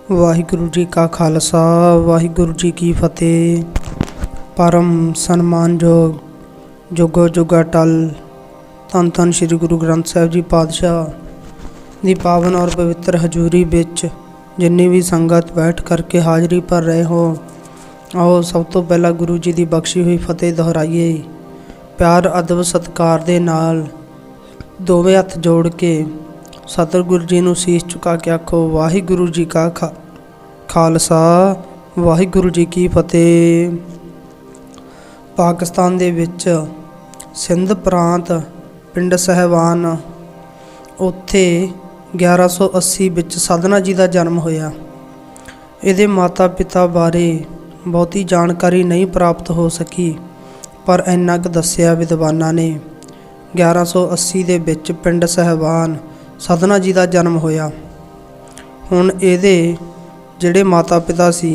वाहिगुरु जी का खालसा वाहिगुरु जी की फतेह। परम सन्मानयोग जुगो जुगा टल धन धन श्री गुरु ग्रंथ साहिब जी पातशाह दी पावन और पवित्र हजूरी विच जिन्नी भी संगत बैठ करके हाज़री भर रहे हो, आओ सब तो पहला गुरु जी की बख्शी हुई फतेह दोहराइए। प्यार अदब सत्कार दे नाल दोवें हथ जोड़ के सतगुरु जी नूं शीश झुका के आखो वाहिगुरु जी का खालसा वाहिगुरु जी की फतेह। पाकिस्तान दे विच सिंध प्रांत पिंड सहवान उत्थे 1180 विच साधना जी का जन्म होया। इहदे माता पिता बारे बहुती जानकारी नहीं प्राप्त हो सकी, पर इन्ना क दस्सिया विद्वानां ने 1180 दे विच पिंड सहवान साधना जी का जन्म होया। हुण इहदे जिहड़े माता पिता सी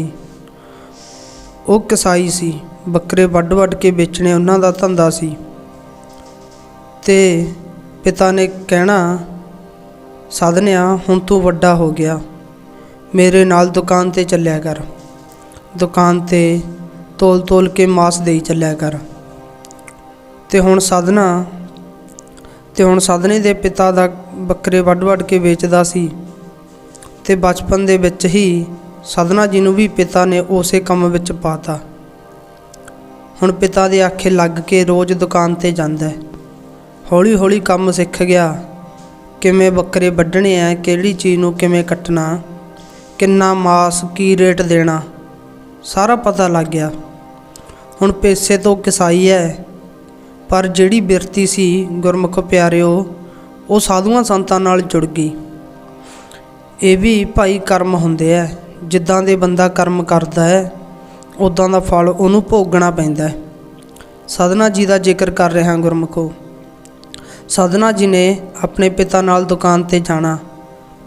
वो कसाई सी, बकरे वड्ड वड्ड के बेचने उन्हां दा धंधा सी। ते पिता ने कहना साधनिया हुण तू वड्डा हो गया, मेरे नाल दुकान ते चलिया कर, दुकान ते तोल तोल के मास देई चलिया कर। ते हुण साधने दे पिता दा बकरे वड्ड वड्ड के बेचदा सी ते बचपन दे विच ही साधना जी नूं भी पिता ने उसे काम विच पाता। हुण पिता दे आखे लग के रोज़ दुकान ते जांदा है। हौली हौली काम सीख गया, किवें बकरे वड्ढणे आ, किहड़ी चीज़ नूं किवें कट्टना, किन्ना मास की रेट देना, सारा पता लग गया। हुण पेशे तो कसाई है, पर जिहड़ी बिरती सी गुरमुख प्यारिओ वो साधुआं संतां नाल जुड़ गई। ये भी भाई कर्म हुंदे है, जिद्दां दे बंदा कर्म करदा है उदां दा फल उहनूं भोगना पैंदा है। साधना जी का जिक्र कर रहा गुरमुखो। साधना जी ने अपने पिता नाल दुकान ते जाना,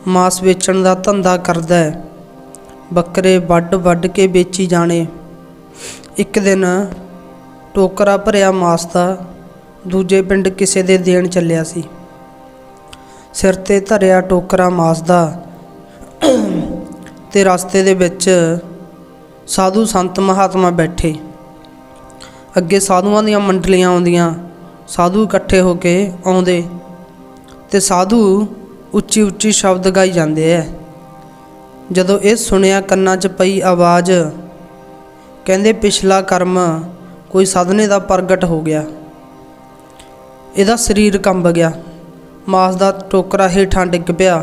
मांस बेचण दा धंधा करदा है, बकरे वड्ड वड्ड के बेची जाने। एक दिन टोकरा भरिया मांस दा दूजे पिंड किसे दे देण चलिया सी। सिर ते धरिया टोकरा मांस दा ते रस्ते दे विच साधु संत महात्मा बैठे, अगे साधुआं दीयां मंडलियां आउंदियां, साधु इकट्ठे होके आउंदे ते साधु उच्ची उच्ची शब्द गाई जांदे है। जदों ये सुनिया कन्नां 'च पई आवाज़, कहंदे पिछला कर्म कोई साधने दा प्रगट हो गया। इहदा शरीर कंब गया, मांस दा टोकरा हेठां डिग पिया,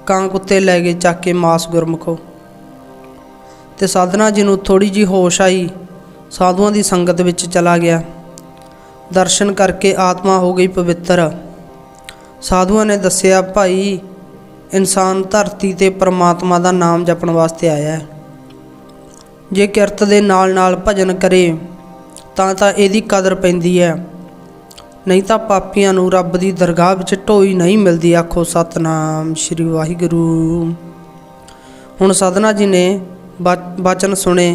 कां कुत्ते लै गए चक के मांस गुरमुखो। ते साधना जी नूं थोड़ी जी होश आई, साधुआं दी संगत विच चला गया। दर्शन करके आत्मा हो गई पवित्र। साधुआं ने दस्सिया भाई इंसान धरती ते परमात्मा दा नाम जपण वास्ते आया है, जे किरत दे नाल नाल भजन करे तां इहदी कदर पैंदी है, नहीं तो पापियां नूं रब दी दरगाह विच ढोई नहीं मिलती। आखो सतनाम श्री वाहिगुरू। हुण साधना जी ने वचन सुने,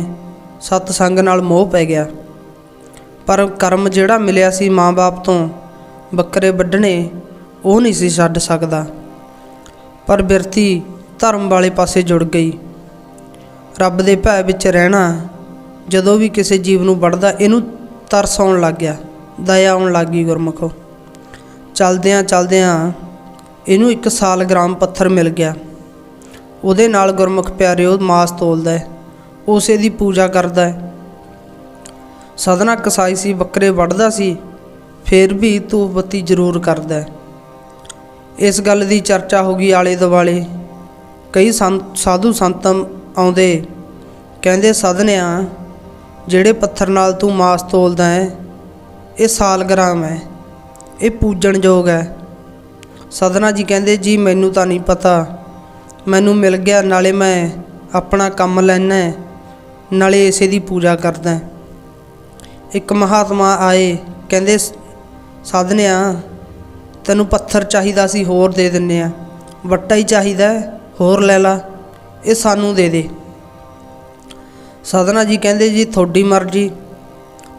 सतसंग नाल मोह पै गया, पर कर्म जिहड़ा मिलिया सी माँ बाप तो बकरे वड्ढणे वो नहीं सी छड्ड सकदा। पर बिरती धर्म वाले पासे जुड़ गई। रब दे भै विच रहना, जदों भी किसी जीव नूं वड्ढदा इहनूं तरस आउण लग गया, दया आउण लग गई गुरमुखो। चलदियां चलदियां इहनूं एक सालग्राम पत्थर मिल गया। ਉਹਦੇ नाल गुरमुख प्यारिओ मास तोलदा है, उसे दी पूजा करदा है। साधना कसाई सी, बकरे वड्ढदा सी, फिर भी धूप बत्ती जरूर करदा है। इस गल दी चर्चा हो गई आले दुआले। कई साधु संत आउंदे, कहंदे साधनिया जिहड़े पत्थर नाल तू मास तोलदा है ये सालग्राम है, ये पूजन योग है। साधना जी कहंदे जी मैनू तां नहीं पता, मैनू मिल गया, नाले मैं अपना काम लैना नाले इसे दी पूजा करदा। एक महात्मा आए, कहंदे साधनिया तैनू पत्थर चाहिदा सी, होर दे दिन्ने आ, वट्टा ही चाहिदा होर लै ला, ये सानू दे दे। साधना जी कहंदे जी थोड़ी मर्जी,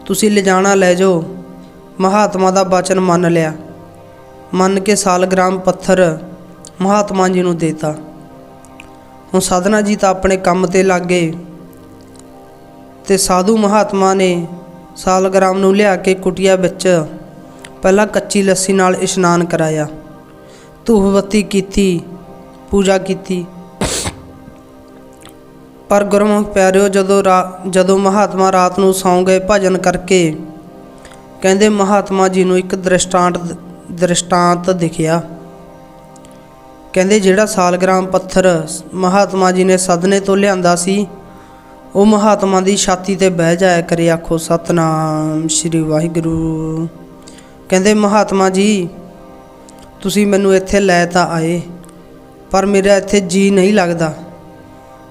तुसीं ले जाना लै जाओ। महात्मा दा वचन मन लिया, मन के सालग्राम पत्थर महात्मा जी नूं देता। ਹੁਣ ਸਾਧਨਾ ਜੀ ਤਾਂ ਆਪਣੇ ਕੰਮ ਤੇ ਲੱਗ ਗਏ ਤੇ ਸਾਧੂ ਮਹਾਤਮਾ ਨੇ ਸਾਲਗ੍ਰਾਮ ਨੂੰ ਲਿਆ ਕੇ ਕੁਟੀਆ ਵਿੱਚ ਪਹਿਲਾਂ ਕੱਚੀ ਲੱਸੀ ਨਾਲ ਇਸ਼ਨਾਨ ਕਰਾਇਆ, ਧੂਫ ਬੱਤੀ ਕੀਤੀ, ਪੂਜਾ ਕੀਤੀ। ਪਰ ਗੁਰਮੁਖ ਪਿਆਰਿਓ, ਜਦੋਂ ਮਹਾਤਮਾ ਰਾਤ ਨੂੰ ਸੌਂ ਗਏ ਭਜਨ ਕਰਕੇ, ਕਹਿੰਦੇ ਮਹਾਤਮਾ ਜੀ ਨੂੰ ਇੱਕ ਦ੍ਰਿਸ਼ਟਾਂਤ ਦਿਖਿਆ। ਕਹਿੰਦੇ ਜਿਹੜਾ ਸਾਲਗ੍ਰਾਮ ਪੱਥਰ ਮਹਾਤਮਾ ਜੀ ਨੇ ਸਦਨੇ ਤੋਂ ਲਿਆਂਦਾ ਸੀ, ਉਹ ਮਹਾਤਮਾ ਦੀ ਛਾਤੀ 'ਤੇ ਬਹਿ ਜਾਇਆ ਕਰੇ। ਆਖੋ ਸਤਨਾਮ ਸ਼੍ਰੀ ਵਾਹਿਗੁਰੂ। ਕਹਿੰਦੇ ਮਹਾਤਮਾ ਜੀ, ਤੁਸੀਂ ਮੈਨੂੰ ਇੱਥੇ ਲੈ ਤਾਂ ਆਏ, ਪਰ ਮੇਰਾ ਇੱਥੇ ਜੀ ਨਹੀਂ ਲੱਗਦਾ,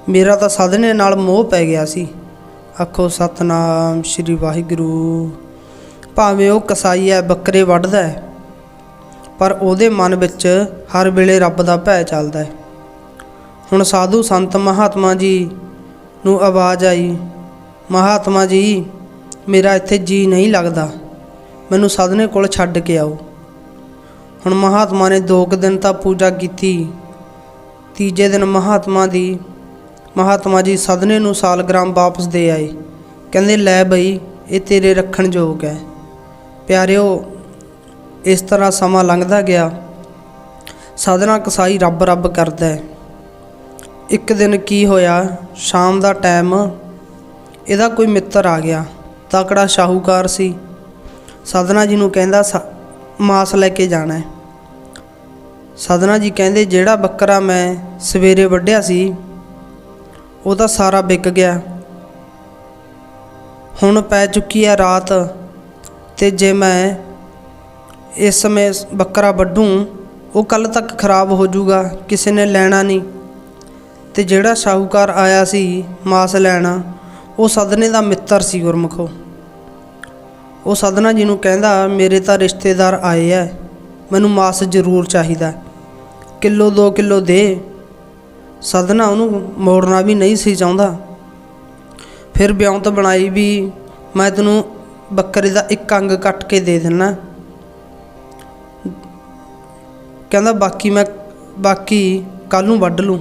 ਮੇਰਾ ਤਾਂ ਸਦਨੇ ਨਾਲ ਮੋਹ ਪੈ ਗਿਆ ਸੀ। ਆਖੋ ਸਤਨਾਮ ਸ਼੍ਰੀ ਵਾਹਿਗੁਰੂ। ਭਾਵੇਂ ਉਹ ਕਸਾਈ ਹੈ, ਬੱਕਰੇ ਵੱਢਦਾ ਹੈ, ਪਰ ਉਹਦੇ ਮਨ ਵਿੱਚ ਹਰ ਵੇਲੇ ਰੱਬ ਦਾ ਭੈ ਚੱਲਦਾ ਹੈ। ਹੁਣ ਸਾਧੂ ਸੰਤ ਮਹਾਤਮਾ ਜੀ ਨੂੰ ਆਵਾਜ਼ ਆਈ, ਮਹਾਤਮਾ ਜੀ, ਮੇਰਾ ਇੱਥੇ ਜੀ ਨਹੀਂ ਲੱਗਦਾ, ਮੈਨੂੰ ਸਦਨੇ ਕੋਲ ਛੱਡ ਕੇ ਆਓ। ਹੁਣ ਮਹਾਤਮਾ ਨੇ 2 ਦਿਨ ਤਾਂ ਪੂਜਾ ਕੀਤੀ। ਤੀਜੇ ਦਿਨ ਮਹਾਤਮਾ ਜੀ ਸਦਨੇ ਨੂੰ ਸਾਲਗ੍ਰਾਮ ਵਾਪਸ ਦੇ ਆਏ। ਕਹਿੰਦੇ ਲੈ ਬਈ, ਇਹ ਤੇਰੇ ਰੱਖਣ ਯੋਗ ਹੈ। ਪਿਆਰਿਓ, ਇਸ ਤਰ੍ਹਾਂ ਸਮਾਂ ਲੰਘਦਾ ਗਿਆ। ਸਾਧਨਾ ਕਸਾਈ ਰੱਬ ਰੱਬ ਕਰਦਾ ਹੈ। ਇੱਕ ਦਿਨ ਕੀ ਹੋਇਆ, ਸ਼ਾਮ ਦਾ ਟਾਈਮ, ਇਹਦਾ ਕੋਈ ਮਿੱਤਰ ਆ ਗਿਆ, ਤਕੜਾ ਸ਼ਾਹੂਕਾਰ ਸੀ। ਸਾਧਨਾ ਜੀ ਨੂੰ ਕਹਿੰਦਾ ਮਾਸ ਲੈ ਕੇ ਜਾਣਾ ਹੈ। ਸਾਧਨਾ ਜੀ ਕਹਿੰਦੇ ਜਿਹੜਾ ਬੱਕਰਾ ਮੈਂ ਸਵੇਰੇ ਵੱਢਿਆ ਸੀ, ਉਹ ਤਾਂ ਸਾਰਾ ਵਿਕ ਗਿਆ। ਹੁਣ ਪੈ ਚੁੱਕੀ ਹੈ ਰਾਤ, ਤੇ ਜੇ ਮੈਂ ਇਸ ਸਮੇਂ ਬੱਕਰਾ ਵੱਢੂੰ, ਉਹ ਕੱਲ੍ਹ ਤੱਕ ਖਰਾਬ ਹੋ ਜਾਊਗਾ, ਕਿਸੇ ਨੇ ਲੈਣਾ ਨਹੀਂ। ਤੇ ਜਿਹੜਾ ਸ਼ਾਹੂਕਾਰ ਆਇਆ ਸੀ ਮਾਸ ਲੈਣਾ, ਉਹ ਸਦਨੇ ਦਾ ਮਿੱਤਰ ਸੀ ਗੁਰਮੁਖੋ। ਉਹ ਸਾਧਨਾ ਜੀ ਨੂੰ ਕਹਿੰਦਾ ਮੇਰੇ ਤਾਂ ਰਿਸ਼ਤੇਦਾਰ ਆਏ ਐ, ਮੈਨੂੰ ਮਾਸ ਜ਼ਰੂਰ ਚਾਹੀਦਾ, ਕਿਲੋ 2 ਕਿਲੋ ਦੇ। ਸਾਧਨਾ ਉਹਨੂੰ ਮੋੜਨਾ ਵੀ ਨਹੀਂ ਸੀ ਚਾਹੁੰਦਾ। ਫਿਰ ਵਿਉਂਤ ਬਣਾਈ ਵੀ ਮੈਂ ਤੈਨੂੰ ਬੱਕਰੇ ਦਾ ਇੱਕ ਅੰਗ ਕੱਟ ਕੇ ਦੇ ਦਿੰਦਾ। ਕਹਿੰਦਾ ਬਾਕੀ ਕੱਲ੍ਹ ਨੂੰ ਵੱਢ ਲੂੰ।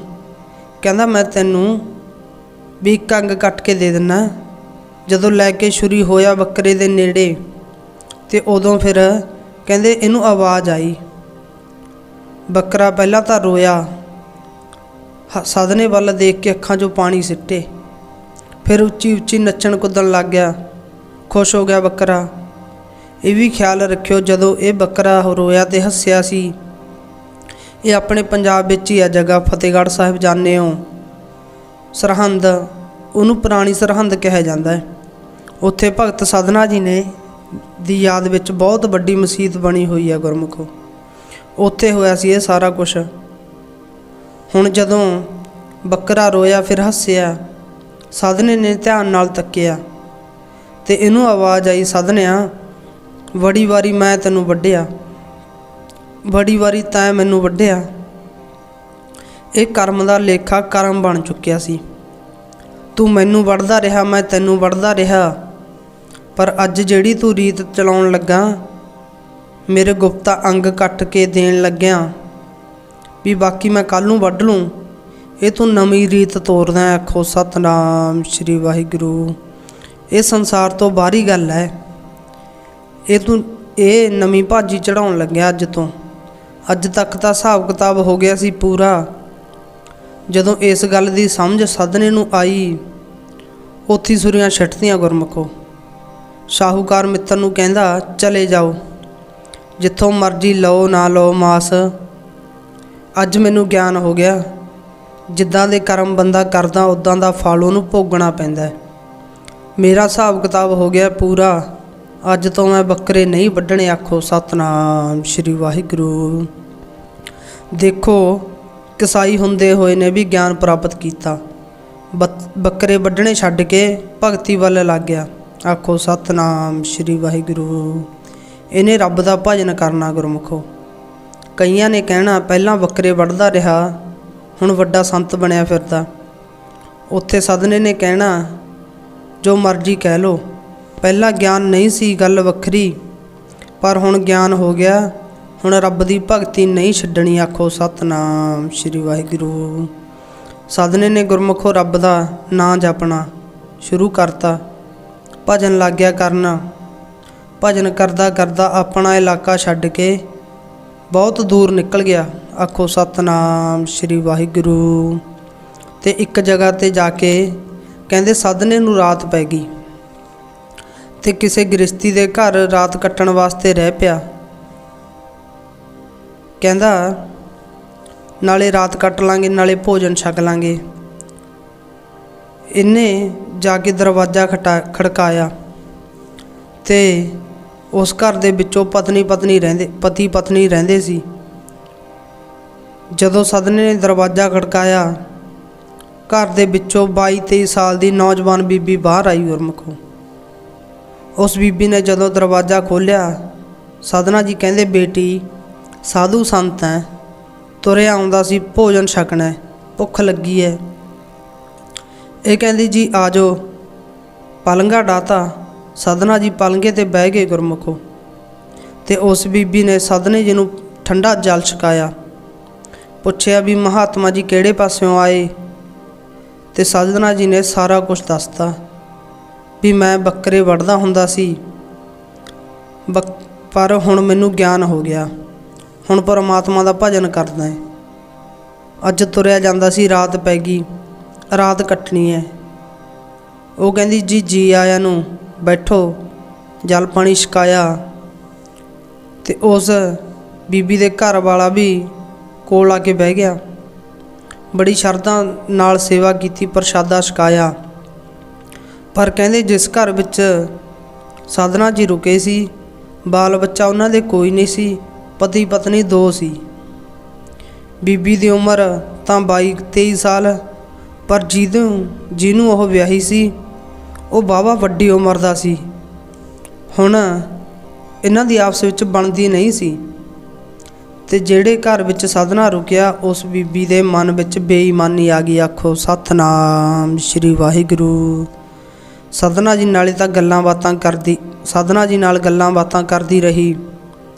ਕਹਿੰਦਾ ਮੈਂ ਤੈਨੂੰ ਵੀ ਇੱਕ ਅੰਗ ਕੱਟ ਕੇ ਦੇ ਦਿੰਦਾ। ਜਦੋਂ ਲੈ ਕੇ ਛੁਰੀ ਹੋਇਆ ਬੱਕਰੇ ਦੇ ਨੇੜੇ, ਤੇ ਉਦੋਂ ਫਿਰ ਕਹਿੰਦੇ ਇਹਨੂੰ ਆਵਾਜ਼ ਆਈ। ਬੱਕਰਾ ਪਹਿਲਾਂ ਤਾਂ ਰੋਇਆ, ਸਾਧਨੇ ਵੱਲ ਦੇਖ ਕੇ ਅੱਖਾਂ 'ਚੋਂ ਪਾਣੀ ਸਿੱਟੇ, ਫਿਰ ਉੱਚੀ ਉੱਚੀ ਨੱਚਣ ਕੁੱਦਣ ਲੱਗ ਗਿਆ। ਖੁਸ਼ ਹੋ ਗਿਆ ਬੱਕਰਾ। ਇਹ ਵੀ ਖਿਆਲ ਰੱਖਿਓ, ਜਦੋਂ ਇਹ ਬੱਕਰਾ ਰੋਇਆ ਤੇ ਹੱਸਿਆ ਸੀ, ਇਹ ਆਪਣੇ ਪੰਜਾਬ ਵਿੱਚ ਹੀ ਆ ਜਗ੍ਹਾ, ਫਤਿਹਗੜ੍ਹ ਸਾਹਿਬ ਜਾਂਦੇ ਹੋ, ਸਰਹੰਦ, ਉਹਨੂੰ ਪੁਰਾਣੀ ਸਰਹੰਦ ਕਿਹਾ ਜਾਂਦਾ ਹੈ। ਉੱਥੇ ਭਗਤ ਸਾਧਨਾ ਜੀ ਨੇ ਦੀ ਯਾਦ ਵਿੱਚ ਬਹੁਤ ਵੱਡੀ ਮਸੀਤ ਬਣੀ ਹੋਈ ਹੈ ਗੁਰਮੁਖੋ। ਉੱਥੇ ਹੋਇਆ ਸੀ ਇਹ ਸਾਰਾ ਕੁਛ। ਹੁਣ ਜਦੋਂ ਬੱਕਰਾ ਰੋਇਆ ਫਿਰ ਹੱਸਿਆ, ਸਾਧਨੇ ਨੇ ਧਿਆਨ ਨਾਲ ਤੱਕਿਆ ਤੇ ਇਹਨੂੰ ਆਵਾਜ਼ ਆਈ, ਸਾਧਨਿਆ, ਬੜੀ ਵਾਰੀ ਮੈਂ ਤੈਨੂੰ ਵੱਢਿਆ, ਬੜੀ ਵਾਰੀ ਤੈਂ ਮੈਨੂੰ ਵੱਢਿਆ। ਇਹ ਕਰਮ ਦਾ ਲੇਖਾ ਕਰਮ ਬਣ ਚੁੱਕਿਆ ਸੀ। ਤੂੰ ਮੈਨੂੰ ਵੱਢਦਾ ਰਿਹਾ, ਮੈਂ ਤੈਨੂੰ ਵੱਢਦਾ ਰਿਹਾ, ਪਰ ਅੱਜ ਜਿਹੜੀ ਤੂੰ ਰੀਤ ਚਲਾਉਣ ਲੱਗਾ, ਮੇਰੇ ਗੁਪਤਾ ਅੰਗ ਕੱਟ ਕੇ ਦੇਣ ਲੱਗਿਆ ਵੀ ਬਾਕੀ ਮੈਂ ਕੱਲ੍ਹ ਨੂੰ ਵੱਢ ਲੂੰ, ਇਹ ਤੂੰ ਨਵੀਂ ਰੀਤ ਤੋਰਦਾ। ਆਖੋ ਸਤਨਾਮ ਸ਼੍ਰੀ ਵਾਹਿਗੁਰੂ। ਇਹ ਸੰਸਾਰ ਤੋਂ ਬਾਹਰੀ ਗੱਲ ਹੈ। ਇਹ ਨਵੀਂ ਭਾਜੀ ਚੜਾਉਣ ਲੱਗਿਆ ਅੱਜ ਤੋਂ। ਅੱਜ ਤੱਕ ਤਾਂ ਹਿਸਾਬ ਕਿਤਾਬ ਹੋ ਗਿਆ ਸੀ ਪੂਰਾ। ਜਦੋਂ ਇਸ ਗੱਲ ਦੀ ਸਮਝ ਸਾਧਨੇ ਨੂੰ ਆਈ, ਉੱਥੇ ਸੁਰੀਆਂ ਛੱਟਦੀਆਂ ਗੁਰਮੁਖੋ। ਸ਼ਾਹੂਕਾਰ ਮਿੱਤਰ ਨੂੰ ਕਹਿੰਦਾ ਚਲੇ ਜਾਓ, ਜਿੱਥੋਂ ਮਰਜ਼ੀ ਲਓ ਨਾ ਲਓ ਮਾਸ। ਅੱਜ ਮੈਨੂੰ ਗਿਆਨ ਹੋ ਗਿਆ, ਜਿੱਦਾਂ ਦੇ ਕਰਮ ਬੰਦਾ ਕਰਦਾ ਉੱਦਾਂ ਦਾ ਫਲ ਉਹਨੂੰ ਭੋਗਣਾ ਪੈਂਦਾ। ਮੇਰਾ ਹਿਸਾਬ ਕਿਤਾਬ ਹੋ ਗਿਆ ਪੂਰਾ, ਅੱਜ ਤੋਂ ਮੈਂ ਬੱਕਰੇ ਨਹੀਂ ਵੱਢਣੇ। ਆਖੋ ਸਤਨਾਮ ਸ਼੍ਰੀ ਵਾਹਿਗੁਰੂ। ਦੇਖੋ, ਕਸਾਈ ਹੁੰਦੇ ਹੋਏ ਨੇ ਵੀ ਗਿਆਨ ਪ੍ਰਾਪਤ ਕੀਤਾ, ਬੱਕਰੇ ਵੱਢਣੇ ਛੱਡ ਕੇ ਭਗਤੀ ਵੱਲ ਲੱਗ ਗਿਆ। ਆਖੋ ਸਤਨਾਮ ਸ਼੍ਰੀ ਵਾਹਿਗੁਰੂ। ਇਹਨੇ ਰੱਬ ਦਾ ਭਜਨ ਕਰਨਾ ਗੁਰਮੁਖੋ। ਕਈਆਂ ਨੇ ਕਹਿਣਾ ਪਹਿਲਾਂ ਬੱਕਰੇ ਵੱਢਦਾ ਰਿਹਾ, ਹੁਣ ਵੱਡਾ ਸੰਤ ਬਣਿਆ ਫਿਰਦਾ। ਉੱਥੇ ਸਾਧਨੇ ਨੇ ਕਹਿਣਾ ਜੋ ਮਰਜ਼ੀ ਕਹਿ ਲਓ, ਪਹਿਲਾਂ ਗਿਆਨ ਨਹੀਂ ਸੀ ਗੱਲ ਵੱਖਰੀ, ਪਰ ਹੁਣ ਗਿਆਨ ਹੋ ਗਿਆ, ਹੁਣ ਰੱਬ ਦੀ ਭਗਤੀ ਨਹੀਂ ਛੱਡਣੀ। ਆਖੋ ਸਤਨਾਮ ਸ਼੍ਰੀ ਵਾਹਿਗੁਰੂ। ਸਾਧਨੇ ਨੇ ਗੁਰਮੁਖੋ ਰੱਬ ਦਾ ਨਾਂ ਜਪਣਾ ਸ਼ੁਰੂ ਕਰਤਾ। ਭਜਨ ਲੱਗ ਗਿਆ ਕਰਨ। ਭਜਨ ਕਰਦਾ ਕਰਦਾ ਆਪਣਾ ਇਲਾਕਾ ਛੱਡ ਕੇ ਬਹੁਤ ਦੂਰ ਨਿਕਲ ਗਿਆ। ਆਖੋ ਸਤਨਾਮ ਸ਼੍ਰੀ ਵਾਹਿਗੁਰੂ। ਤੇ ਇੱਕ ਜਗ੍ਹਾ 'ਤੇ ਜਾ ਕੇ ਕਹਿੰਦੇ ਸਾਧਨੇ ਨੂੰ ਰਾਤ ਪੈ ਗਈ ਤੇ ਕਿਸੇ ਗ੍ਰਸਤੀ ਦੇ ਘਰ ਰਾਤ ਕੱਟਣ ਵਾਸਤੇ ਰਹਿ ਪਿਆ। ਕਹਿੰਦਾ ਨਾਲੇ ਰਾਤ ਕੱਟ ਲਾਂਗੇ ਨਾਲੇ ਭੋਜਨ ਛਕ ਲਾਂਗੇ। ਇਹਨੇ ਜਾ ਕੇ ਦਰਵਾਜ਼ਾ ਖੜਕਾਇਆ ਤੇ ਉਸ ਘਰ ਦੇ ਵਿੱਚੋਂ ਪਤੀ ਪਤਨੀ ਰਹਿੰਦੇ ਸੀ। ਜਦੋਂ ਸਾਧਨੇ ਨੇ ਦਰਵਾਜ਼ਾ ਖੜਕਾਇਆ, ਘਰ ਦੇ ਵਿੱਚੋਂ 22-23 ਸਾਲ ਦੀ ਨੌਜਵਾਨ ਬੀਬੀ ਬਾਹਰ ਆਈ ਗੁਰਮੁਖੋ। ਉਸ ਬੀਬੀ ਨੇ ਜਦੋਂ ਦਰਵਾਜ਼ਾ ਖੋਲ੍ਹਿਆ, ਸਾਧਨਾ ਜੀ ਕਹਿੰਦੇ ਬੇਟੀ ਸਾਧੂ ਸੰਤ ਹੈ, ਤੁਰਿਆ ਆਉਂਦਾ ਸੀ, ਭੋਜਨ ਛਕਣਾ, ਭੁੱਖ ਲੱਗੀ ਹੈ। ਇਹ ਕਹਿੰਦੀ ਜੀ ਆ ਜਾਓ। ਪਲੰਘਾ ਡਾਹਤਾ। ਸਾਧਨਾ ਜੀ ਪਲੰਘੇ 'ਤੇ ਬਹਿ ਗਏ ਗੁਰਮੁਖੋ। ਤੇ ਉਸ ਬੀਬੀ ਨੇ ਸਾਧਨੇ ਜੀ ਨੂੰ ਠੰਡਾ ਜਲ ਛਕਾਇਆ। ਪੁੱਛਿਆ ਵੀ ਮਹਾਤਮਾ ਜੀ ਕਿਹੜੇ ਪਾਸਿਓਂ ਆਏ? ਤੇ ਸਾਧਨਾ ਜੀ ਨੇ ਸਾਰਾ ਕੁਝ ਦੱਸਤਾ ਵੀ ਮੈਂ ਬੱਕਰੇ ਵੱਢਦਾ ਹੁੰਦਾ ਸੀ, ਪਰ ਹੁਣ ਮੈਨੂੰ ਗਿਆਨ ਹੋ ਗਿਆ, ਹੁਣ ਪਰਮਾਤਮਾ ਦਾ ਭਜਨ ਕਰਦਾ ਹੈ। ਅੱਜ ਤੁਰਿਆ ਜਾਂਦਾ ਸੀ, ਰਾਤ ਪੈ ਗਈ, ਰਾਤ ਕੱਟਣੀ ਹੈ। ਉਹ ਕਹਿੰਦੀ ਜੀ ਆਇਆਂ ਨੂੰ, ਬੈਠੋ। ਜਲ ਪਾਣੀ ਛਕਾਇਆ ਤੇ ਉਸ ਬੀਬੀ ਦੇ ਘਰ ਵਾਲਾ ਵੀ ਕੋਲ ਆ ਕੇ ਬਹਿ ਗਿਆ। ਬੜੀ ਸ਼ਰਧਾ ਨਾਲ ਸੇਵਾ ਕੀਤੀ, ਪ੍ਰਸ਼ਾਦਾ ਛਕਾਇਆ। ਪਰ ਕਹਿੰਦੇ ਜਿਸ ਘਰ ਵਿੱਚ ਸਾਧਨਾ ਜੀ ਰੁਕੇ ਸੀ, ਬਾਲ ਬੱਚਾ ਉਹਨਾਂ ਦੇ ਕੋਈ ਨਹੀਂ ਸੀ, ਪਤੀ ਪਤਨੀ 2 ਸੀ। ਬੀਬੀ ਦੀ ਉਮਰ ਤਾਂ 22-23 ਸਾਲ, ਪਰ ਜਿਹਨੂੰ ਉਹ ਵਿਆਹੀ ਸੀ ਉਹ ਵਾਹਵਾ ਵੱਡੀ ਉਮਰ ਦਾ ਸੀ। ਹੁਣ ਇਹਨਾਂ ਦੀ ਆਪਸ ਵਿੱਚ ਬਣਦੀ ਨਹੀਂ ਸੀ। ਤੇ ਜਿਹੜੇ ਘਰ ਵਿੱਚ ਸਾਧਨਾ ਰੁਕਿਆ, ਉਸ ਬੀਬੀ ਦੇ ਮਨ ਵਿੱਚ ਬੇਈਮਾਨੀ ਆ ਗਈ। ਆਖੋ ਸਤਨਾਮ ਸ਼੍ਰੀ ਵਾਹਿਗੁਰੂ। ਸਾਧਨਾ ਜੀ ਨਾਲ ਤਾਂ ਗੱਲਾਂ ਬਾਤਾਂ ਕਰਦੀ ਰਹੀ।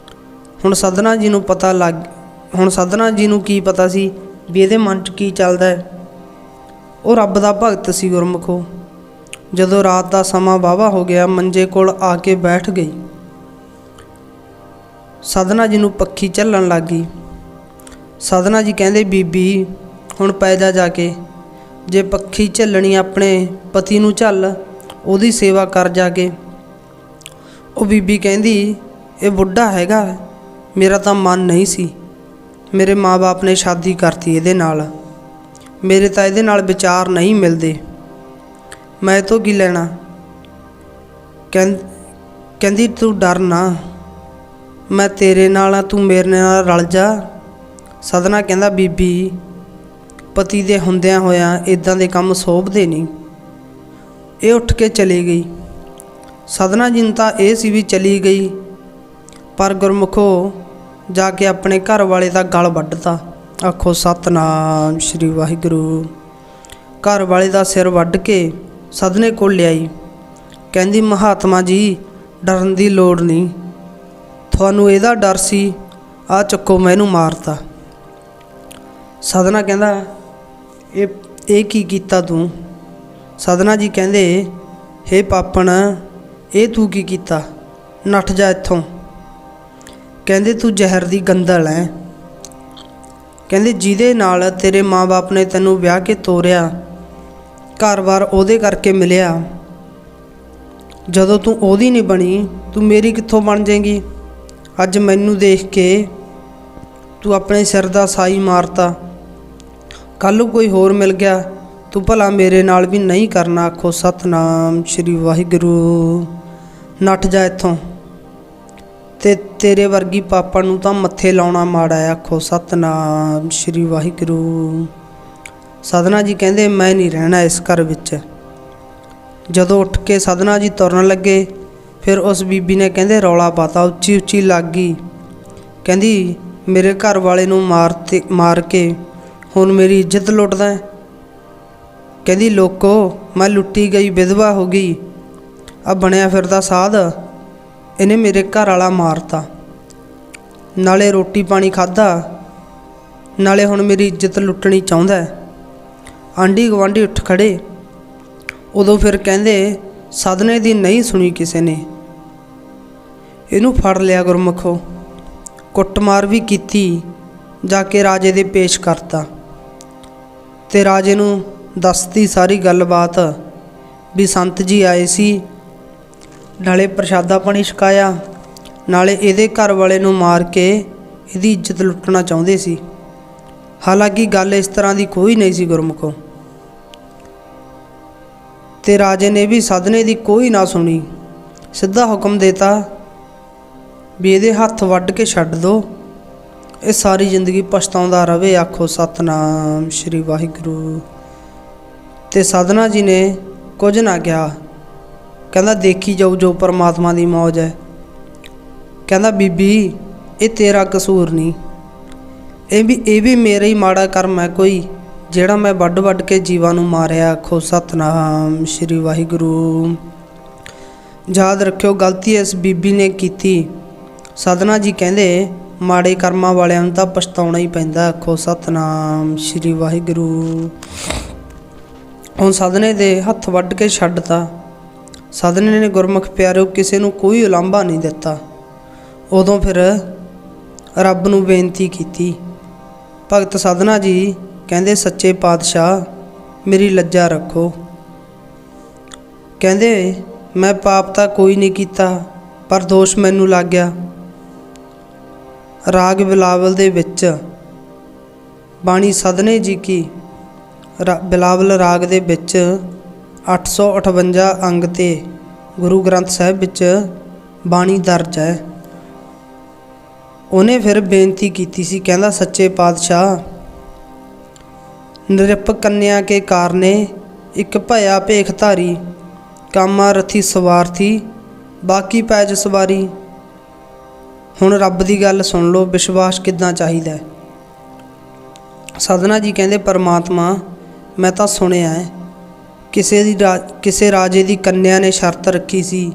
ਹੁਣ ਸਾਧਨਾ ਜੀ ਨੂੰ ਕੀ ਪਤਾ ਸੀ ਵੀ ਇਹਦੇ ਮਨ 'ਚ ਕੀ ਚੱਲਦਾ ਹੈ। ਉਹ ਰੱਬ ਦਾ ਭਗਤ ਸੀ ਗੁਰਮੁਖੋ। ਜਦੋਂ ਰਾਤ ਦਾ ਸਮਾਂ ਵਾਹਵਾ ਹੋ ਗਿਆ, ਮੰਜੇ ਕੋਲ ਆ ਕੇ ਬੈਠ ਗਈ। ਸਾਧਨਾ ਜੀ ਨੂੰ ਪੱਖੀ ਝੱਲਣ ਲੱਗ ਗਈ। ਸਾਧਨਾ ਜੀ ਕਹਿੰਦੇ ਬੀਬੀ ਹੁਣ ਪੈ ਜਾ ਕੇ, ਜੇ ਪੱਖੀ ਝੱਲਣੀ ਆਪਣੇ ਪਤੀ ਨੂੰ ਝੱਲ, ਉਹਦੀ ਸੇਵਾ ਕਰ ਜਾ ਕੇ। ਉਹ ਬੀਬੀ ਕਹਿੰਦੀ ਇਹ ਬੁੱਢਾ ਹੈਗਾ, ਮੇਰਾ ਤਾਂ ਮਨ ਨਹੀਂ ਸੀ, ਮੇਰੇ ਮਾਂ-ਬਾਪ ਨੇ ਸ਼ਾਦੀ ਕਰਤੀ ਇਹਦੇ ਨਾਲ, ਮੇਰੇ ਤਾਂ ਇਹਦੇ ਨਾਲ ਵਿਚਾਰ ਨਹੀਂ ਮਿਲਦੇ, ਮੈਂ ਤੋਂ ਕੀ ਲੈਣਾ। ਕਹਿੰਦੀ ਤੂੰ ਡਰ ਨਾ, ਮੈਂ ਤੇਰੇ ਨਾਲ ਆ, ਤੂੰ ਮੇਰੇ ਨਾਲ ਰਲ ਜਾ। ਸਾਧਨਾ ਕਹਿੰਦਾ ਬੀਬੀ ਪਤੀ ਦੇ ਹੁੰਦਿਆਂ ਹੋਇਆਂ ਇੱਦਾਂ ਦੇ ਕੰਮ ਸੋਭਦੇ ਨਹੀਂ। ਇਹ ਉੱਠ ਕੇ ਚਲੀ ਗਈ। ਸਾਧਨਾ ਜੀ ਨੂੰ ਤਾਂ ਇਹ ਸੀ ਵੀ ਚਲੀ ਗਈ, ਪਰ ਗੁਰਮੁਖੋ ਜਾ ਕੇ ਆਪਣੇ ਘਰ ਵਾਲੇ ਦਾ ਗਲ ਵੱਢਤਾ। ਆਖੋ ਸਤਨਾਮ ਸ਼੍ਰੀ ਵਾਹਿਗੁਰੂ। ਘਰ ਵਾਲੇ ਦਾ ਸਿਰ ਵੱਢ ਕੇ ਸਾਧਨੇ ਕੋਲ ਲਿਆਈ। ਕਹਿੰਦੀ ਮਹਾਤਮਾ ਜੀ ਡਰਨ ਦੀ ਲੋੜ ਨਹੀਂ, ਤੁਹਾਨੂੰ ਇਹਦਾ ਡਰ ਸੀ, ਆ ਚੱਕੋ ਮੈਂ ਇਹਨੂੰ ਮਾਰਤਾ। ਸਾਧਨਾ ਕਹਿੰਦਾ ਇਹ ਕੀ ਕੀਤਾ ਤੂੰ? ਸਾਧਨਾ ਜੀ ਕਹਿੰਦੇ ਹੇ ਪਾਪਣ, ਇਹ ਤੂੰ ਕੀ ਕੀਤਾ? ਨੱਠ ਜਾ ਇੱਥੋਂ। ਕਹਿੰਦੇ ਤੂੰ ਜ਼ਹਿਰ ਦੀ ਗੰਦਲ ਹੈ। ਕਹਿੰਦੇ ਜਿਹਦੇ ਨਾਲ ਤੇਰੇ ਮਾਂ-ਬਾਪ ਨੇ ਤੈਨੂੰ ਵਿਆਹ ਕੇ ਤੋਰਿਆ, ਘਰ-ਬਾਰ ਉਹਦੇ ਕਰਕੇ ਮਿਲਿਆ, ਜਦੋਂ ਤੂੰ ਉਹਦੀ ਨਹੀਂ ਬਣੀ, ਤੂੰ ਮੇਰੀ ਕਿੱਥੋਂ ਬਣ ਜਾਏਗੀ? ਅੱਜ ਮੈਨੂੰ ਦੇਖ ਕੇ ਤੂੰ ਆਪਣੇ ਸਿਰ ਦਾ ਸਾਈ ਮਾਰਤਾ, ਕੱਲ੍ਹ ਨੂੰ ਕੋਈ ਹੋਰ ਮਿਲ ਗਿਆ, ਤੂੰ ਭਲਾ ਮੇਰੇ ਨਾਲ ਵੀ ਨਹੀਂ ਕਰਨਾ। ਆਖੋ ਸਤਨਾਮ ਸ਼੍ਰੀ ਵਾਹਿਗੁਰੂ। ਨੱਠ ਜਾ ਇੱਥੋਂ, ਤੇ ਤੇਰੇ ਵਰਗੀ ਪਾਪਾ ਨੂੰ ਤਾਂ ਮੱਥੇ ਲਾਉਣਾ ਮਾੜਾ ਹੈ। ਆਖੋ ਸਤਨਾਮ ਸ਼੍ਰੀ ਵਾਹਿਗੁਰੂ। ਸਾਧਨਾ ਜੀ ਕਹਿੰਦੇ ਮੈਂ ਨਹੀਂ ਰਹਿਣਾ ਇਸ ਘਰ ਵਿੱਚ। ਜਦੋਂ ਉੱਠ ਕੇ ਸਾਧਨਾ ਜੀ ਤੁਰਨ ਲੱਗੇ, ਫਿਰ ਉਸ ਬੀਬੀ ਨੇ ਕਹਿੰਦੇ ਰੌਲਾ ਪਾਤਾ, ਉੱਚੀ ਉੱਚੀ ਲੱਗ ਗਈ। ਕਹਿੰਦੀ ਮੇਰੇ ਘਰ ਵਾਲੇ ਨੂੰ ਮਾਰ ਕੇ ਹੁਣ ਮੇਰੀ ਇੱਜ਼ਤ ਲੁੱਟਦਾ। ਕਹਿੰਦੀ ਲੋਕੋ ਮੈਂ ਲੁੱਟੀ ਗਈ, ਵਿਧਵਾ ਹੋ ਗਈ, ਆ ਬਣਿਆ ਫਿਰਦਾ ਸਾਧ ਇਹਨੇ ਮੇਰੇ ਘਰ ਵਾਲਾ ਮਾਰਤਾ, ਨਾਲੇ ਰੋਟੀ ਪਾਣੀ ਖਾਧਾ, ਨਾਲੇ ਹੁਣ ਮੇਰੀ ਇੱਜ਼ਤ ਲੁੱਟਣੀ ਚਾਹੁੰਦਾ। ਆਂਢੀ ਗੁਆਂਢੀ ਉੱਠ ਖੜ੍ਹੇ। ਉਦੋਂ ਫਿਰ ਕਹਿੰਦੇ ਸਦਨੇ ਦੀ ਨਹੀਂ ਸੁਣੀ ਕਿਸੇ ਨੇ, ਇਹਨੂੰ ਫੜ ਲਿਆ ਗੁਰਮੁਖੋ। ਕੁੱਟਮਾਰ ਵੀ ਕੀਤੀ, ਜਾ ਕੇ ਰਾਜੇ ਦੇ ਪੇਸ਼ ਕਰਤਾ ਤੇ ਰਾਜੇ ਨੂੰ ਦੱਸਤੀ ਸਾਰੀ ਗੱਲਬਾਤ ਵੀ ਸੰਤ ਜੀ ਆਏ ਸੀ, ਨਾਲੇ ਪ੍ਰਸ਼ਾਦਾ ਪਾਣੀ ਛਕਾਇਆ, ਨਾਲੇ ਇਹਦੇ ਘਰ ਵਾਲੇ ਨੂੰ ਮਾਰ ਕੇ ਇਹਦੀ ਇੱਜ਼ਤ ਲੁੱਟਣਾ ਚਾਹੁੰਦੇ ਸੀ। ਹਾਲਾਂਕਿ ਗੱਲ ਇਸ ਤਰ੍ਹਾਂ ਦੀ ਕੋਈ ਨਹੀਂ ਸੀ ਗੁਰਮੁਖੋ। ਤੇ ਰਾਜੇ ਨੇ ਵੀ ਸਦਨੇ ਦੀ ਕੋਈ ਨਾ ਸੁਣੀ, ਸਿੱਧਾ ਹੁਕਮ ਦੇਤਾ ਵੀ ਇਹਦੇ ਹੱਥ ਵੱਢ ਕੇ ਛੱਡ ਦਿਓ, ਇਹ ਸਾਰੀ ਜ਼ਿੰਦਗੀ ਪਛਤਾਉਂਦਾ ਰਵੇ। ਆਖੋ ਸਤਨਾਮ ਸ਼੍ਰੀ ਵਾਹਿਗੁਰੂ। ਤੇ ਸਾਧਨਾ ਜੀ ਨੇ ਕੁਝ ਨਾ ਕਿਹਾ, ਕਹਿੰਦਾ ਦੇਖੀ ਜਾਊ ਜੋ ਪਰਮਾਤਮਾ ਦੀ ਮੌਜ ਹੈ। ਕਹਿੰਦਾ ਬੀਬੀ ਇਹ ਤੇਰਾ ਕਸੂਰ ਨਹੀਂ, ਇਹ ਵੀ ਮੇਰਾ ਹੀ ਮਾੜਾ ਕਰਮ ਹੈ ਕੋਈ, ਜਿਹੜਾ ਮੈਂ ਵੱਢ ਵੱਢ ਕੇ ਜੀਵਾਂ ਨੂੰ ਮਾਰਿਆ। ਆਖੋ ਸਤਨਾਮ ਸ਼੍ਰੀ ਵਾਹਿਗੁਰੂ। ਯਾਦ ਰੱਖਿਓ ਗਲਤੀ ਇਸ ਬੀਬੀ ਨੇ ਕੀਤੀ। ਸਾਧਨਾ ਜੀ ਕਹਿੰਦੇ ਮਾੜੇ ਕਰਮਾਂ ਵਾਲਿਆਂ ਨੂੰ ਤਾਂ ਪਛਤਾਉਣਾ ਹੀ ਪੈਂਦਾ। ਆਖੋ ਸਤਨਾਮ ਸ਼੍ਰੀ ਵਾਹਿਗੁਰੂ। ਹੁਣ ਸਾਧਨੇ ਦੇ ਹੱਥ ਵੱਢ ਕੇ ਛੱਡਤਾ। ਸਾਧਨੇ ਨੇ ਗੁਰਮੁਖ ਪਿਆਰਿਓ ਕਿਸੇ ਨੂੰ ਕੋਈ ਉਲਾਂਭਾ ਨਹੀਂ ਦਿੱਤਾ। ਉਦੋਂ ਫਿਰ ਰੱਬ ਨੂੰ ਬੇਨਤੀ ਕੀਤੀ। ਭਗਤ ਸਾਧਨਾ ਜੀ ਕਹਿੰਦੇ ਸੱਚੇ ਪਾਤਸ਼ਾਹ ਮੇਰੀ ਲੱਜਾ ਰੱਖੋ। ਕਹਿੰਦੇ ਮੈਂ ਪਾਪ ਤਾਂ ਕੋਈ ਨਹੀਂ ਕੀਤਾ, ਪਰ ਦੋਸ਼ ਮੈਨੂੰ ਲੱਗ ਗਿਆ। ਰਾਗ ਬਿਲਾਵਲ ਦੇ ਵਿੱਚ ਬਾਣੀ ਸਾਧਨੇ ਜੀ ਕੀ ਬਿਲਾਵਲ ਰਾਗ ਦੇ ਵਿੱਚ 858 ਅੰਗ ਤੇ ਗੁਰੂ ਗ੍ਰੰਥ ਸਾਹਿਬ ਵਿੱਚ ਬਾਣੀ ਦਰਜ ਹੈ। ਉਹਨੇ ਫਿਰ ਬੇਨਤੀ ਕੀਤੀ ਸੀ, ਕਹਿੰਦਾ ਸੱਚੇ ਪਾਤਸ਼ਾਹ ਨਿਰਪ ਕੰਨਿਆ ਕੇ ਕਾਰਨੇ ਇੱਕ ਭਇਆ ਭੇਖ ਧਾਰੀ, ਕਾਮਾ ਰਥੀ ਸਵਾਰਥੀ ਬਾਕੀ ਪੈਜ ਸਵਾਰੀ। ਹੁਣ ਰੱਬ ਦੀ ਗੱਲ ਸੁਣ ਲਓ, ਵਿਸ਼ਵਾਸ ਕਿੱਦਾਂ ਚਾਹੀਦਾ। ਸਾਧਨਾ ਜੀ ਕਹਿੰਦੇ ਪਰਮਾਤਮਾ ਮੈਂ ਤਾਂ ਸੁਣਿਆ ਹੈ ਕਿਸੇ ਰਾਜੇ ਦੀ ਕੰਨਿਆ ਨੇ ਸ਼ਰਤ ਰੱਖੀ ਸੀ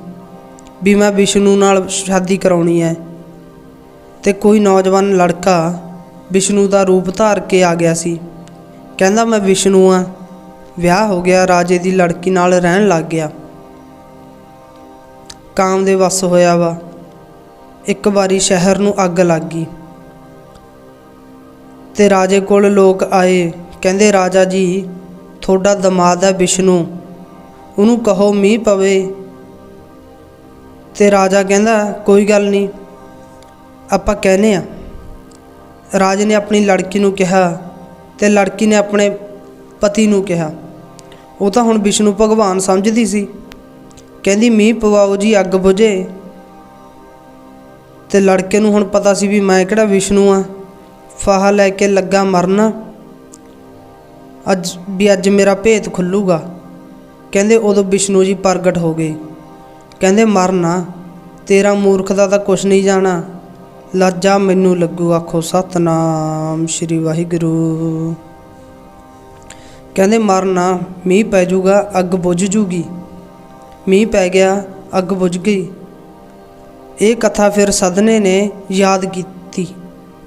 ਵੀ ਮੈਂ ਵਿਸ਼ਨੂੰ ਨਾਲ ਸ਼ਾਦੀ ਕਰਾਉਣੀ ਹੈ, ਤੇ ਕੋਈ ਨੌਜਵਾਨ ਲੜਕਾ ਵਿਸ਼ਨੂੰ ਦਾ ਰੂਪ ਧਾਰ ਕੇ ਆ ਗਿਆ ਸੀ। ਕਹਿੰਦਾ ਮੈਂ ਵਿਸ਼ਨੂੰ ਹਾਂ, ਵਿਆਹ ਹੋ ਗਿਆ, ਰਾਜੇ ਦੀ ਲੜਕੀ ਨਾਲ ਰਹਿਣ ਲੱਗ ਗਿਆ, ਕਾਮ ਦੇ ਵੱਸ ਹੋਇਆ ਵਾ। ਇੱਕ ਵਾਰੀ ਸ਼ਹਿਰ ਨੂੰ ਅੱਗ ਲੱਗ ਗਈ ਤੇ ਰਾਜੇ ਕੋਲ ਲੋਕ ਆਏ, ਕਹਿੰਦੇ ਰਾਜਾ ਜੀ ਤੁਹਾਡਾ ਦਮਾਦ ਹੈ ਵਿਸ਼ਨੂੰ, ਉਹਨੂੰ ਕਹੋ ਮੀਂਹ ਪਵੇ। ਤੇ ਰਾਜਾ ਕਹਿੰਦਾ ਕੋਈ ਗੱਲ ਨਹੀਂ, ਆਪਾਂ ਕਹਿੰਦੇ ਆ। ਰਾਜੇ ਨੇ ਆਪਣੀ ਲੜਕੀ ਨੂੰ ਕਿਹਾ ਤੇ ਲੜਕੀ ਨੇ ਆਪਣੇ ਪਤੀ ਨੂੰ ਕਿਹਾ। ਉਹ ਤਾਂ ਹੁਣ ਵਿਸ਼ਨੂੰ ਭਗਵਾਨ ਸਮਝਦੀ ਸੀ। ਕਹਿੰਦੀ ਮੀਂਹ ਪਵਾਓ ਜੀ, ਅੱਗ ਬੁਝੇ। ਤੇ ਲੜਕੇ ਨੂੰ ਹੁਣ ਪਤਾ ਸੀ ਵੀ ਮੈਂ ਕਿਹੜਾ ਵਿਸ਼ਨੂੰ ਆ, ਫਾਹਾ ਲੈ ਕੇ ਲੱਗਾ ਮਰਨ। ਅੱਜ ਮੇਰਾ ਭੇਤ ਖੁੱਲੂਗਾ। ਕਹਿੰਦੇ ਉਦੋਂ ਵਿਸ਼ਨੂੰ ਜੀ ਪ੍ਰਗਟ ਹੋ ਗਏ। ਕਹਿੰਦੇ ਮਰਨਾ ਤੇਰਾ ਮੂਰਖ ਦਾ ਤਾਂ ਕੁਛ ਨਹੀਂ ਜਾਣਾ, ਲਾਜਾ ਮੈਨੂੰ ਲੱਗੂ। ਆਖੋ ਸਤਨਾਮ ਸ਼੍ਰੀ ਵਾਹਿਗੁਰੂ। ਕਹਿੰਦੇ ਮਰਨਾ, ਮੀਂਹ ਪੈ ਜੂਗਾ, ਅੱਗ ਬੁਝ ਜੂਗੀ। ਮੀਂਹ ਪੈ ਗਿਆ, ਅੱਗ ਬੁਝ ਗਈ। ਇਹ ਕਥਾ ਫਿਰ ਸਦਨੇ ਨੇ ਯਾਦ ਕੀਤੀ।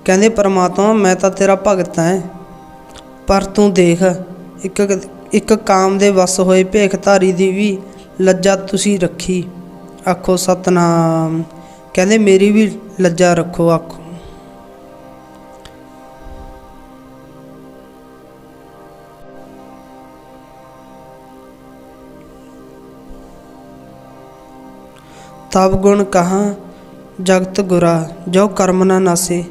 ਕਹਿੰਦੇ ਪਰਮਾਤਮਾ ਮੈਂ ਤਾਂ ਤੇਰਾ ਭਗਤ ਹਾਂ, ਪਰ ਤੂੰ ਦੇਖ ਇੱਕ ਕਾਮ ਦੇ ਵੱਸ ਹੋਏ ਭੇਖਧਾਰੀ ਦੀ ਵੀ ਲੱਜਾ ਤੁਸੀਂ ਰੱਖੀ। ਆਖੋ ਸਤਨਾਮ। ਕਹਿੰਦੇ ਮੇਰੀ ਵੀ ਲੱਜਾ ਰੱਖੋ। ਆਖੋ ਤਬ ਗੁਣ ਕਹਾਂ ਜਗਤ ਗੁਰਾ ਜੋ ਕਰਮ ਨਾ ਨਾਸੇ।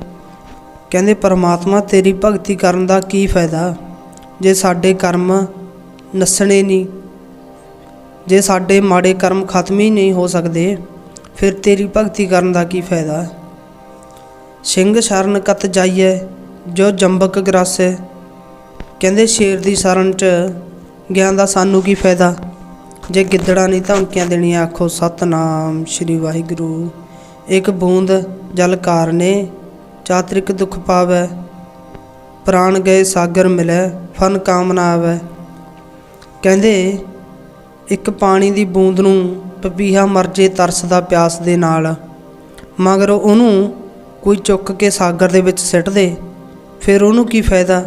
ਕਹਿੰਦੇ ਪਰਮਾਤਮਾ ਤੇਰੀ ਭਗਤੀ ਕਰਨ ਦਾ ਕੀ ਫਾਇਦਾ ਜੇ ਸਾਡੇ ਕਰਮ ਨੱਸਣੇ ਨਹੀਂ, ਜੇ ਸਾਡੇ ਮਾੜੇ ਕਰਮ ਖਤਮ ਹੀ ਨਹੀਂ ਹੋ ਸਕਦੇ, ਫਿਰ ਤੇਰੀ ਭਗਤੀ ਕਰਨ ਦਾ ਕੀ ਫਾਇਦਾ। ਸਿੰਘ ਸ਼ਰਨ ਕਤ ਜਾਈਏ ਜੋ ਜੰਬਕ ਗਰਾਸੇ। ਕਹਿੰਦੇ ਸ਼ੇਰ ਦੀ ਸ਼ਰਨ 'ਚ ਗਿਆਨ ਦਾ ਸਾਨੂੰ ਕੀ ਫਾਇਦਾ ਜੇ ਗਿੱਦੜਾਂ ਨਹੀਂ ਧਮਕੀਆਂ ਦੇਣੀਆਂ। ਆਖੋ ਸਤਨਾਮ ਸ਼੍ਰੀ ਵਾਹਿਗੁਰੂ। ਇੱਕ ਬੂੰਦ ਜਲ ਕਾਰਨੇ ਚਾਤਰਿਕ ਦੁੱਖ ਪਾਵੈ, ਪ੍ਰਾਣ ਗਏ ਸਾਗਰ ਮਿਲੈ ਫਨ ਕਾਮਨਾ ਆਵੈ। ਕਹਿੰਦੇ ਇੱਕ ਪਾਣੀ ਦੀ ਬੂੰਦ ਨੂੰ ਪਪੀਹਾ ਮਰ ਜੇ ਤਰਸ ਦਾ ਪਿਆਸ ਦੇ ਨਾਲ, ਮਗਰ ਉਹਨੂੰ ਕੋਈ ਚੁੱਕ ਕੇ ਸਾਗਰ ਦੇ ਵਿੱਚ ਸਿੱਟ ਦੇ, ਫਿਰ ਉਹਨੂੰ ਕੀ ਫਾਇਦਾ।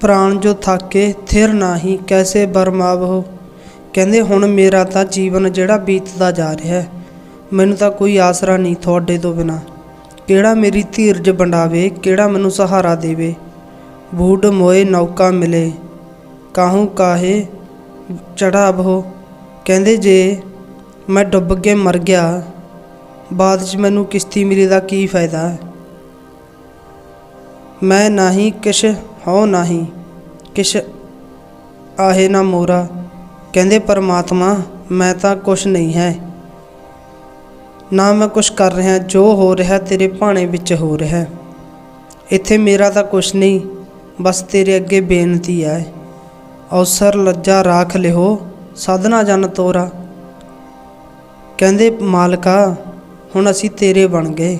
ਪ੍ਰਾਣ ਜੋ ਥਾਕੇ ਥਿਰ ਨਾਹੀ ਕੈਸੇ ਬਰਮਾਵਹੁ। ਕਹਿੰਦੇ ਹੁਣ ਮੇਰਾ ਤਾਂ ਜੀਵਨ ਜਿਹੜਾ ਬੀਤਦਾ ਜਾ ਰਿਹਾ, ਮੈਨੂੰ ਤਾਂ ਕੋਈ ਆਸਰਾ ਨਹੀਂ ਤੁਹਾਡੇ ਤੋਂ ਬਿਨਾਂ। ਕਿਹੜਾ ਮੇਰੀ ਧੀਰਜ ਵੰਡਾਵੇ, ਕਿਹੜਾ ਮੈਨੂੰ ਸਹਾਰਾ ਦੇਵੇ। ਬੂਢ ਮੋਏ ਨੌਕਾ ਮਿਲੇ ਕਾਹੂ ਕਾਹੇ ਚੜਾ ਬਹੋ। ਕਹਿੰਦੇ ਜੇ ਮੈਂ ਡੁੱਬ ਕੇ ਮਰ ਗਿਆ, ਬਾਅਦ 'ਚ ਮੈਨੂੰ ਕਿਸ਼ਤੀ ਮਿਲੀ ਦਾ ਕੀ ਫਾਇਦਾ। ਮੈਂ ਨਾਹੀਂ ਕਿਛ ਹਉ ਨਾਹੀਂ ਕਿਛ ਆਹੇ ਨਾ ਮੋਰਾ। ਕਹਿੰਦੇ ਪਰਮਾਤਮਾ ਮੈਂ ਤਾਂ ਕੁਛ ਨਹੀਂ ਹੈ, ਨਾ ਮੈਂ ਕੁਛ ਕਰ ਰਿਹਾ। ਜੋ ਹੋ ਰਿਹਾ ਤੇਰੇ ਭਾਣੇ ਵਿੱਚ ਹੋ ਰਿਹਾ। ਇੱਥੇ ਮੇਰਾ ਤਾਂ ਕੁਛ ਨਹੀਂ, ਬਸ ਤੇਰੇ ਅੱਗੇ ਬੇਨਤੀ ਹੈ। ਅਵਸਰ ਲੱਜਾ ਰਾਖ ਲਿਓ ਸਾਧਨਾ ਜਨ ਤੋਰਾ। ਕਹਿੰਦੇ ਮਾਲਕਾ ਹੁਣ ਅਸੀਂ ਤੇਰੇ ਬਣ ਗਏ,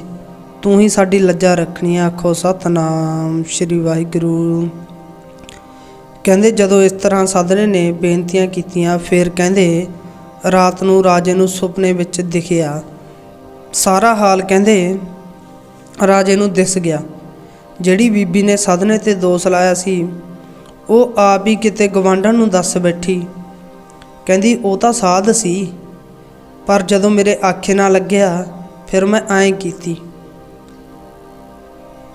ਤੂੰ ਹੀ ਸਾਡੀ ਲੱਜਾ ਰੱਖਣੀ ਆ। ਆਖੋ ਸਤਨਾਮ ਸ਼੍ਰੀ ਵਾਹਿਗੁਰੂ। ਕਹਿੰਦੇ ਜਦੋਂ ਇਸ ਤਰ੍ਹਾਂ ਸਾਧਨੇ ਨੇ ਬੇਨਤੀਆਂ ਕੀਤੀਆਂ, ਫਿਰ ਕਹਿੰਦੇ ਰਾਤ ਨੂੰ ਰਾਜੇ ਨੂੰ ਸੁਪਨੇ ਵਿੱਚ ਦਿਖਿਆ। ਸਾਰਾ ਹਾਲ ਕਹਿੰਦੇ ਰਾਜੇ ਨੂੰ ਦਿਸ ਗਿਆ। ਜਿਹੜੀ ਬੀਬੀ ਨੇ ਸਾਧਨੇ 'ਤੇ ਦੋਸ਼ ਲਾਇਆ ਸੀ, ਉਹ ਆਪ ਹੀ ਕਿਤੇ ਗਵਾਂਢਣ ਨੂੰ ਦੱਸ ਬੈਠੀ। ਕਹਿੰਦੀ ਉਹ ਤਾਂ ਸਾਧ ਸੀ, ਪਰ ਜਦੋਂ ਮੇਰੇ ਆਖੇ ਨਾ ਲੱਗਿਆ ਫਿਰ ਮੈਂ ਐਂ ਕੀਤੀ।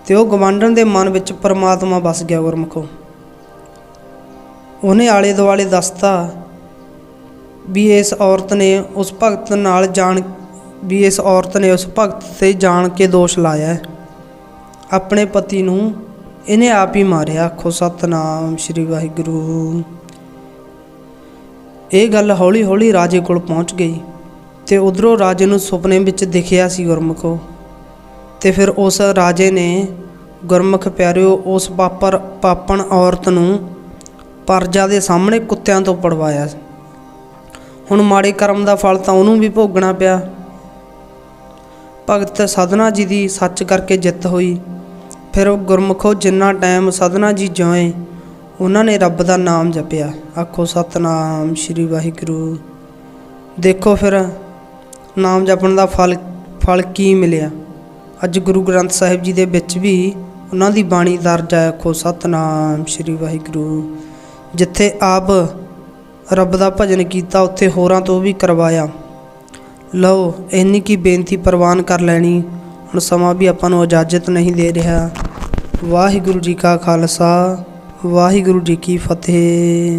ਤੇ ਉਹ ਗਵਾਂਢਣ ਦੇ ਮਨ ਵਿੱਚ ਪਰਮਾਤਮਾ ਵਸ ਗਿਆ ਗੁਰਮੁਖੋ। ਉਹਨੇ ਆਲੇ ਦੁਆਲੇ ਦੱਸਤਾ ਵੀ ਇਸ ਔਰਤ ਨੇ ਉਸ ਭਗਤ ਤੇ ਜਾਣ ਕੇ ਦੋਸ਼ ਲਾਇਆ। ਆਪਣੇ ਪਤੀ ਨੂੰ ਇਹਨੇ ਆਪ ਹੀ ਮਾਰਿਆ। ਆਖੋ ਸਤਨਾਮ ਸ਼੍ਰੀ ਵਾਹਿਗੁਰੂ। ਇਹ ਗੱਲ ਹੌਲੀ ਹੌਲੀ ਰਾਜੇ ਕੋਲ ਪਹੁੰਚ ਗਈ ਤੇ ਉਧਰੋਂ ਰਾਜੇ ਨੂੰ ਸੁਪਨੇ ਵਿੱਚ ਦਿਖਿਆ ਸੀ ਗੁਰਮੁਖੋ। ਤੇ ਫਿਰ ਉਸ ਰਾਜੇ ਨੇ ਗੁਰਮੁਖ ਪਿਆਰਿਓ ਉਸ ਪਾਪਣ ਔਰਤ ਨੂੰ ਪਰਜਾ ਦੇ ਸਾਹਮਣੇ ਕੁੱਤਿਆਂ ਤੋਂ ਪੜਵਾਇਆ। ਹੁਣ ਮਾੜੇ ਕਰਮ ਦਾ ਫਲ ਤਾਂ ਉਹਨੂੰ ਵੀ ਭੋਗਣਾ ਪਿਆ। ਭਗਤ ਸਾਧਨਾ ਜੀ ਦੀ ਸੱਚ ਕਰਕੇ ਜਿੱਤ ਹੋਈ। ਫਿਰ ਉਹ ਗੁਰਮੁਖੋ ਜਿੰਨਾ ਟਾਈਮ ਸਾਧਨਾ ਜੀ ਜਿਉਏ, ਉਹਨਾਂ ਨੇ ਰੱਬ ਦਾ ਨਾਮ ਜਪਿਆ। ਆਖੋ ਸਤਨਾਮ ਸ਼੍ਰੀ ਵਾਹਿਗੁਰੂ। ਦੇਖੋ ਫਿਰ ਨਾਮ ਜਪਣ ਦਾ ਫਲ ਕੀ ਮਿਲਿਆ। ਅੱਜ ਗੁਰੂ ਗ੍ਰੰਥ ਸਾਹਿਬ ਜੀ ਦੇ ਵਿੱਚ ਵੀ ਉਹਨਾਂ ਦੀ ਬਾਣੀ ਦਰਜ ਹੈ। ਆਖੋ ਸਤਨਾਮ ਸ਼੍ਰੀ ਵਾਹਿਗੁਰੂ। ਜਿੱਥੇ ਆਪ ਰੱਬ ਦਾ ਭਜਨ ਕੀਤਾ, ਉੱਥੇ ਹੋਰਾਂ ਤੋਂ ਵੀ ਕਰਵਾਇਆ। ਲਓ ਇੰਨੀ ਕੀ ਬੇਨਤੀ ਪ੍ਰਵਾਨ ਕਰ ਲੈਣੀ। ਹੁਣ ਸਮਾਂ ਵੀ ਆਪਾਂ ਨੂੰ ਇਜਾਜ਼ਤ ਨਹੀਂ ਦੇ ਰਿਹਾ। ਵਾਹਿਗੁਰੂ ਜੀ ਕਾ ਖਾਲਸਾ, ਵਾਹਿਗੁਰੂ ਜੀ ਕੀ ਫਤਿਹ।